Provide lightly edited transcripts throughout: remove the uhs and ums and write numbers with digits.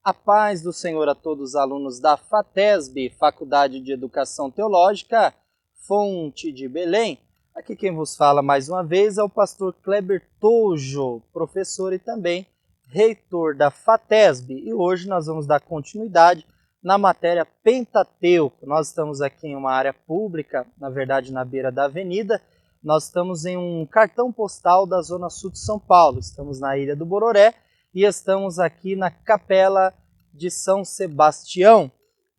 A paz do Senhor a todos os alunos da FATESB, Faculdade de Educação Teológica, Fonte de Belém. Aqui quem vos fala mais uma vez é o pastor Kleber Tojo, professor e também reitor da FATESB. E hoje nós vamos dar continuidade na matéria Pentateuco. Nós estamos aqui em uma área pública, na verdade na beira da avenida. Nós estamos em um cartão postal da Zona Sul de São Paulo. Estamos na Ilha do Bororé e estamos aqui na Capela de São Sebastião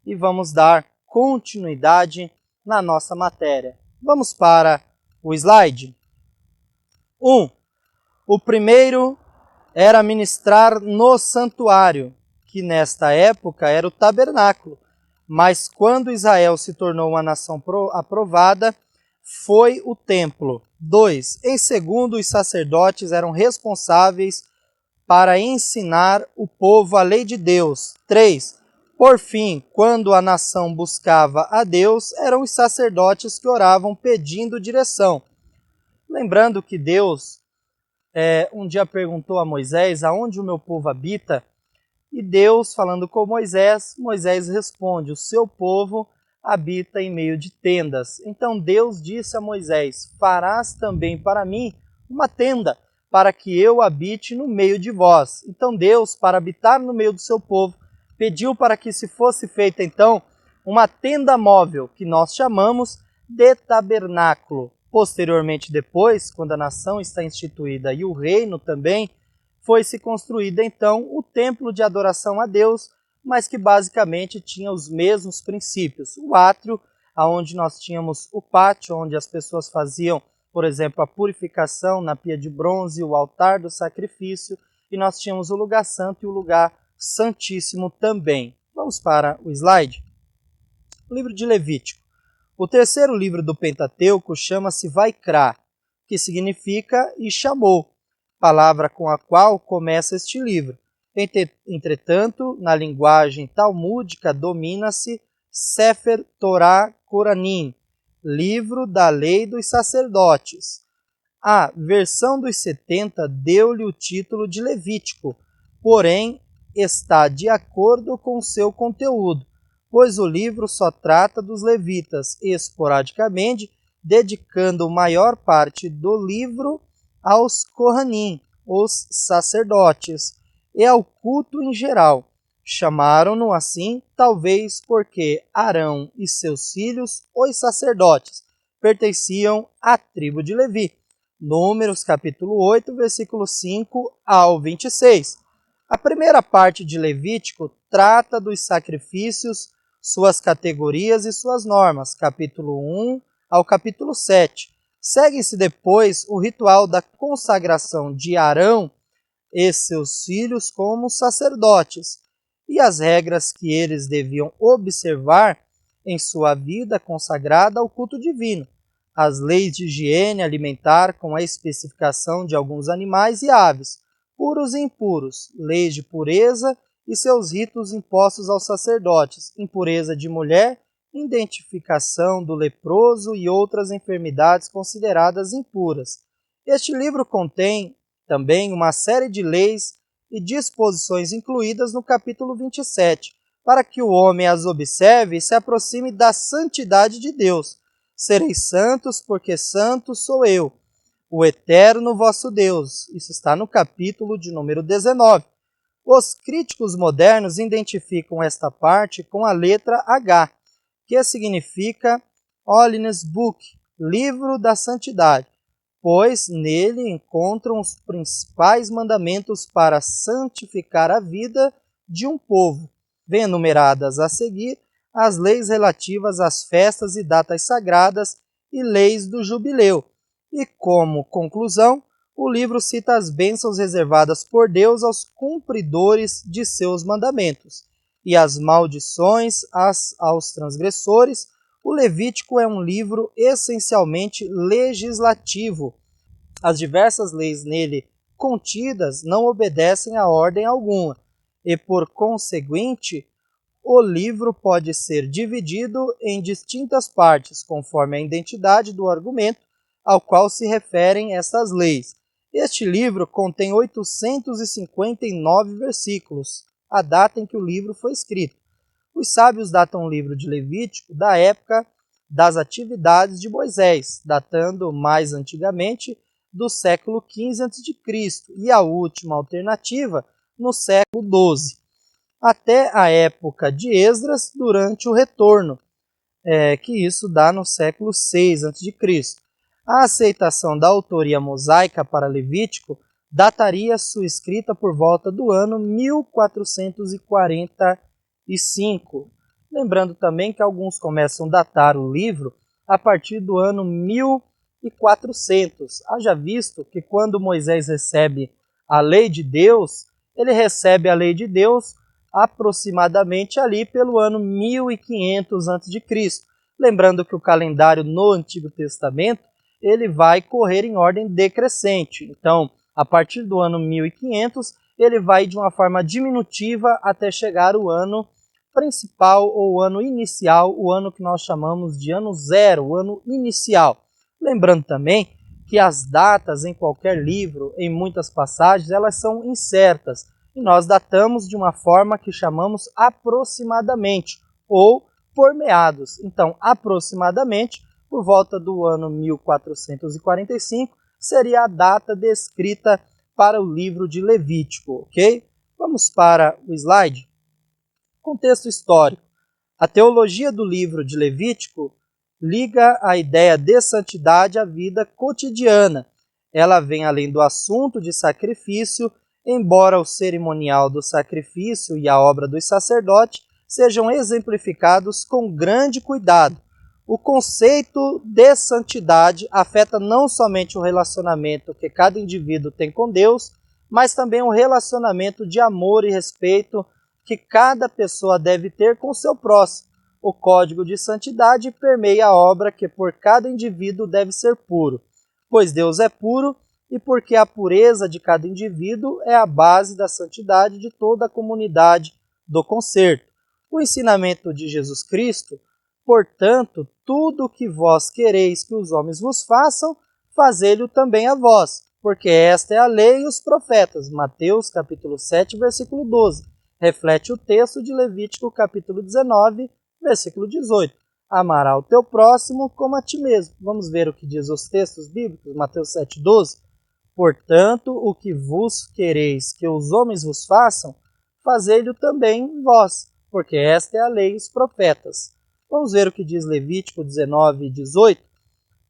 e vamos dar continuidade na nossa matéria. Vamos para o slide 1. O primeiro era ministrar no santuário, que nesta época era o tabernáculo, mas quando Israel se tornou uma nação aprovada, foi o templo. 2. Em segundo, os sacerdotes eram responsáveis para ensinar o povo a lei de Deus. 3. Por fim, quando a nação buscava a Deus, eram os sacerdotes que oravam pedindo direção. Lembrando que Deus um dia perguntou a Moisés, aonde o meu povo habita? E Deus, falando com Moisés, Moisés responde, o seu povo habita em meio de tendas. Então Deus disse a Moisés, farás também para mim uma tenda, para que eu habite no meio de vós. Então Deus, para habitar no meio do seu povo, pediu para que se fosse feita então uma tenda móvel, que nós chamamos de tabernáculo. Posteriormente depois, quando a nação está instituída e o reino também, foi-se construído então o templo de adoração a Deus, mas que basicamente tinha os mesmos princípios. O átrio, onde nós tínhamos o pátio, onde as pessoas faziam, por exemplo, a purificação na pia de bronze, o altar do sacrifício, e nós tínhamos o lugar santo e o lugar santíssimo também. Vamos para o slide. O livro de Levítico. O terceiro livro do Pentateuco chama-se Vaikra, que significa e chamou, palavra com a qual começa este livro. Entretanto, na linguagem talmúdica domina-se Sefer Torah Koranim, livro da lei dos sacerdotes. A versão dos 70 deu-lhe o título de Levítico, porém está de acordo com seu conteúdo, pois o livro só trata dos levitas esporadicamente, dedicando maior parte do livro aos Kohanim, os sacerdotes, e ao culto em geral. Chamaram-no assim, talvez porque Arão e seus filhos, os sacerdotes, pertenciam à tribo de Levi. Números capítulo 8, versículo 5 ao 26. A primeira parte de Levítico trata dos sacrifícios, suas categorias e suas normas, capítulo 1 ao capítulo 7. Segue-se depois o ritual da consagração de Arão e seus filhos como sacerdotes, e as regras que eles deviam observar em sua vida consagrada ao culto divino, as leis de higiene alimentar com a especificação de alguns animais e aves, puros e impuros, leis de pureza e seus ritos impostos aos sacerdotes, impureza de mulher, identificação do leproso e outras enfermidades consideradas impuras. Este livro contém também uma série de leis e disposições incluídas no capítulo 27, para que o homem as observe e se aproxime da santidade de Deus. Sereis santos, porque santo sou eu, o eterno vosso Deus. Isso está no capítulo de número 19. Os críticos modernos identificam esta parte com a letra H, que significa Holiness Book, livro da santidade, pois nele encontram os principais mandamentos para santificar a vida de um povo. Vêm enumeradas a seguir as leis relativas às festas e datas sagradas e leis do jubileu. E como conclusão, o livro cita as bênçãos reservadas por Deus aos cumpridores de seus mandamentos e as maldições aos transgressores. O Levítico é um livro essencialmente legislativo. As diversas leis nele contidas não obedecem a ordem alguma, e por conseguinte, o livro pode ser dividido em distintas partes, conforme a identidade do argumento ao qual se referem estas leis. Este livro contém 859 versículos. a data em que o livro foi escrito. Os sábios datam o livro de Levítico da época das atividades de Moisés, datando mais antigamente do século XV a.C., e a última alternativa no século XII, até a época de Esdras, durante o retorno, que isso dá no século VI a.C. A aceitação da autoria mosaica para Levítico dataria sua escrita por volta do ano 1445. Lembrando também que alguns começam a datar o livro a partir do ano 1400. Haja visto que quando Moisés recebe a lei de Deus, ele recebe a lei de Deus aproximadamente ali pelo ano 1500 a.C. Lembrando que o calendário no Antigo Testamento ele vai correr em ordem decrescente. Então, a partir do ano 1500, ele vai de uma forma diminutiva até chegar o ano principal ou o ano inicial, o ano que nós chamamos de ano zero, o ano inicial. Lembrando também que as datas em qualquer livro, em muitas passagens, elas são incertas. E nós datamos de uma forma que chamamos aproximadamente ou por meados. Então, aproximadamente, por volta do ano 1445, seria a data descrita para o livro de Levítico, ok? Vamos para o slide. Contexto histórico. A teologia do livro de Levítico liga a ideia de santidade à vida cotidiana. Ela vem além do assunto de sacrifício, embora o cerimonial do sacrifício e a obra dos sacerdotes sejam exemplificados com grande cuidado. O conceito de santidade afeta não somente o relacionamento que cada indivíduo tem com Deus, mas também o relacionamento de amor e respeito que cada pessoa deve ter com seu próximo. O código de santidade permeia a obra que por cada indivíduo deve ser puro, pois Deus é puro e porque a pureza de cada indivíduo é a base da santidade de toda a comunidade do concerto. O ensinamento de Jesus Cristo: portanto, tudo o que vós quereis que os homens vos façam, fazei-lo também a vós, porque esta é a lei e os profetas. Mateus capítulo 7, versículo 12. Reflete o texto de Levítico capítulo 19, versículo 18. Amará o teu próximo como a ti mesmo. Vamos ver o que diz os textos bíblicos, Mateus 7, 12. Portanto, o que vos quereis que os homens vos façam, fazei-lo também vós, porque esta é a lei e os profetas. Vamos ver o que diz Levítico 19 e 18.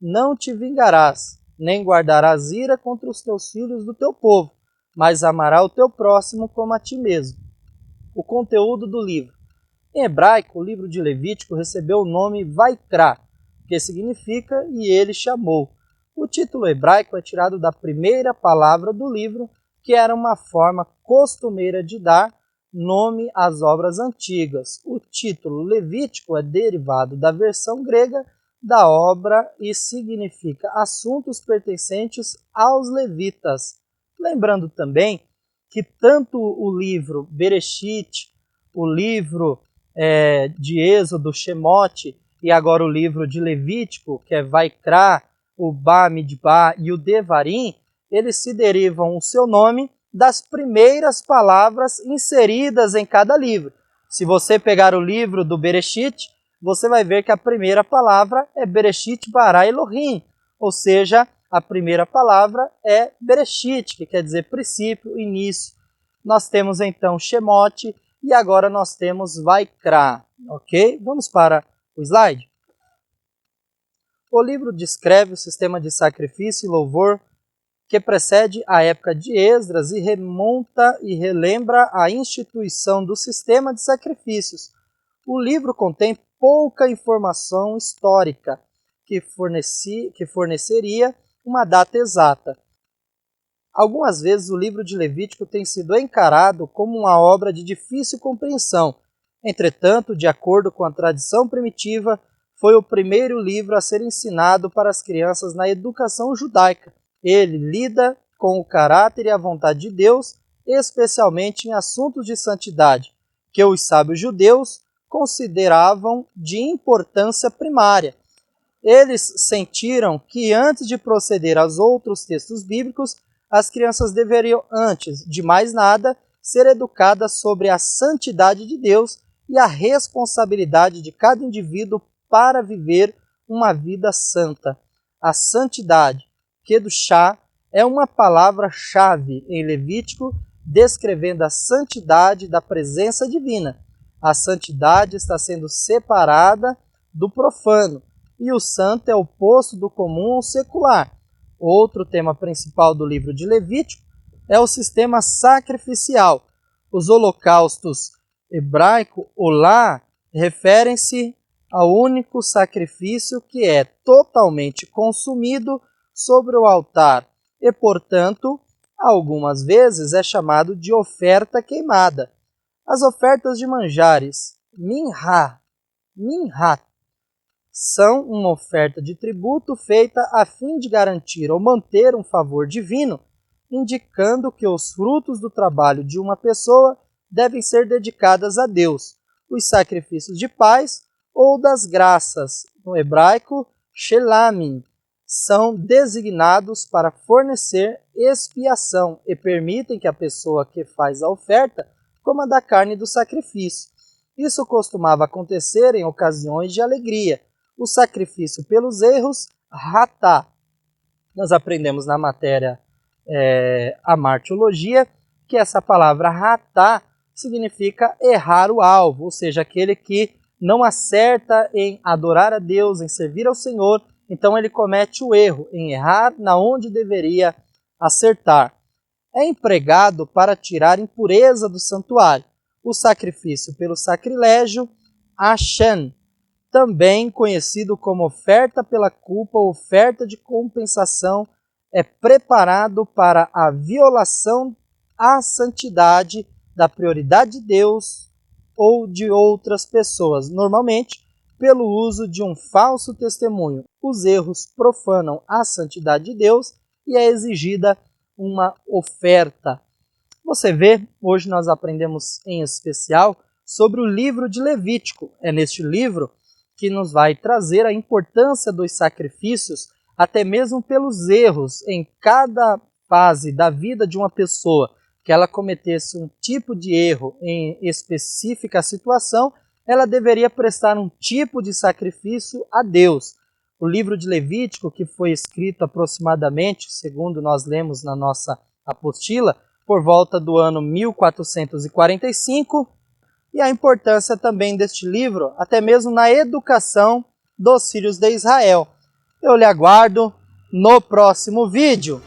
Não te vingarás, nem guardarás ira contra os teus filhos do teu povo, mas amará o teu próximo como a ti mesmo. O conteúdo do livro. Em hebraico, o livro de Levítico recebeu o nome Vaikra, que significa e ele chamou. O título hebraico é tirado da primeira palavra do livro, que era uma forma costumeira de dar nome às obras antigas. O título Levítico é derivado da versão grega da obra e significa assuntos pertencentes aos levitas. Lembrando também que tanto o livro Bereshit, o livro de Êxodo, Shemote, e agora o livro de Levítico, que é Vaikra, o Bamidbar e o Devarim, eles se derivam o seu nome das primeiras palavras inseridas em cada livro. Se você pegar o livro do Bereshit, você vai ver que a primeira palavra é Bereshit bara Elohim, ou seja, a primeira palavra é Bereshit, que quer dizer princípio, início. Nós temos então Shemote e agora nós temos Vaikra, ok? Vamos para o slide. O livro descreve o sistema de sacrifício e louvor que precede a época de Esdras e remonta e relembra a instituição do sistema de sacrifícios. O livro contém pouca informação histórica que forneceria uma data exata. Algumas vezes o livro de Levítico tem sido encarado como uma obra de difícil compreensão. Entretanto, de acordo com a tradição primitiva, foi o primeiro livro a ser ensinado para as crianças na educação judaica. Ele lida com o caráter e a vontade de Deus, especialmente em assuntos de santidade, que os sábios judeus consideravam de importância primária. Eles sentiram que antes de proceder aos outros textos bíblicos, as crianças deveriam, antes de mais nada, ser educada sobre a santidade de Deus e a responsabilidade de cada indivíduo para viver uma vida santa. A santidade, kedushá, é uma palavra-chave em Levítico descrevendo a santidade da presença divina. A santidade está sendo separada do profano, e o santo é o oposto do comum ou secular. Outro tema principal do livro de Levítico é o sistema sacrificial. Os holocaustos hebraico, olá, referem-se ao único sacrifício que é totalmente consumido sobre o altar e, portanto, algumas vezes é chamado de oferta queimada. As ofertas de manjares, minhat, são uma oferta de tributo feita a fim de garantir ou manter um favor divino, indicando que os frutos do trabalho de uma pessoa devem ser dedicadas a Deus. Os sacrifícios de paz ou das graças, no hebraico, shelamim, são designados para fornecer expiação e permitem que a pessoa que faz a oferta coma da carne do sacrifício. Isso costumava acontecer em ocasiões de alegria. O sacrifício pelos erros, hatá. Nós aprendemos na matéria a martiologia que essa palavra hatá significa errar o alvo, ou seja, aquele que não acerta em adorar a Deus, em servir ao Senhor, então ele comete o erro em errar na onde deveria acertar. É empregado para tirar impureza do santuário. O sacrifício pelo sacrilégio, ashen, também conhecido como oferta pela culpa ou oferta de compensação, é preparado para a violação à santidade da prioridade de Deus ou de outras pessoas, normalmente pelo uso de um falso testemunho. Os erros profanam a santidade de Deus e é exigida uma oferta. Você vê, hoje nós aprendemos em especial sobre o livro de Levítico. É neste livro que nos vai trazer a importância dos sacrifícios, até mesmo pelos erros em cada fase da vida de uma pessoa, que ela cometesse um tipo de erro em específica situação, ela deveria prestar um tipo de sacrifício a Deus. O livro de Levítico, que foi escrito aproximadamente, segundo nós lemos na nossa apostila, por volta do ano 1445, e a importância também deste livro, até mesmo na educação dos filhos de Israel. Eu lhe aguardo no próximo vídeo.